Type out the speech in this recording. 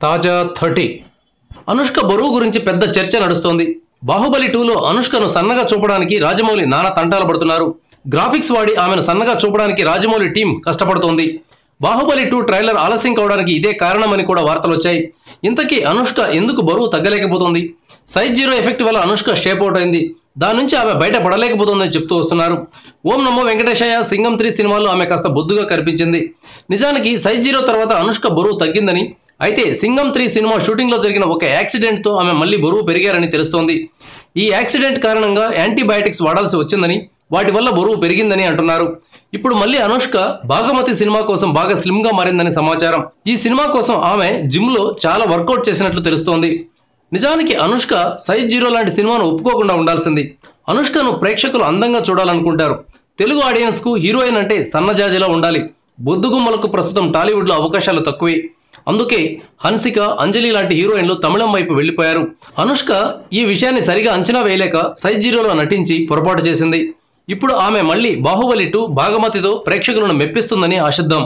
తాజా 30 అనుష్క బరువు గురించి పెద్ద చర్చ నడుస్తోంది. బాహుబలి 2లో అనుష్కను సన్నగా చూపడానికి రాజమౌళి నానా తంటాలు పడుతున్నారు. గ్రాఫిక్స్ వాడి ఆమెను సన్నగా చూపడానికి రాజమౌళి టీం కష్టపడుతోంది. బాహుబలి 2 ట్రైలర్ ఆలస్యం కావడానికి ఇదే కారణమని కూడా వార్తలు వచ్చాయి. ఇంతకీ అనుష్క ఎందుకు బరువు తగ్గలేకపోతుంది? సైజ్ జీరో ఎఫెక్ట్ వల్ల అనుష్క షేప్ అవుట్ అయింది. దాని నుంచి ఆమె బయట పడలేకపోతుందని చెప్తూ వస్తున్నారు. ఓం నమో వెంకటేశయ్య సింగం 3 సినిమాలో ఆమె కాస్త బొద్దుగా కనిపించింది. నిజానికి సైజ్ జీరో తర్వాత అనుష్క బరువు తగ్గిందని, అయితే సింగం 3 సినిమా షూటింగ్లో జరిగిన ఒక యాక్సిడెంట్తో ఆమె మళ్ళీ బరువు పెరిగారని తెలుస్తోంది. ఈ యాక్సిడెంట్ కారణంగా యాంటీబయాటిక్స్ వాడాల్సి వచ్చిందని, వాటి వల్ల బరువు పెరిగిందని అంటున్నారు. ఇప్పుడు మళ్ళీ అనుష్క భాగమతి సినిమా కోసం బాగా స్లిమ్గా మారిందని సమాచారం. ఈ సినిమా కోసం ఆమె జిమ్లో చాలా వర్కౌట్ చేసినట్లు తెలుస్తోంది. నిజానికి అనుష్క సైజ్ జీరో లాంటి సినిమాను ఒప్పుకోకుండా ఉండాల్సింది. అనుష్కను ప్రేక్షకులు అందంగా చూడాలనుకుంటారు. తెలుగు ఆడియన్స్కు హీరోయిన్ అంటే సన్నజాజిలా ఉండాలి. బొద్దుగుమ్మలకు ప్రస్తుతం టాలీవుడ్లో అవకాశాలు తక్కువే. అందుకే హన్సిక, అంజలి లాంటి హీరోయిన్లు తమిళం వైపు వెళ్లిపోయారు. అనుష్క ఈ విషయాన్ని సరిగా అంచనా వేయలేక సైజ్ జీరోలో నటించి పొరపాటు చేసింది. ఇప్పుడు ఆమె మళ్ళీ బాహుబలి 2 భాగమతితో ప్రేక్షకులను మెప్పిస్తుందని ఆశిద్దాం.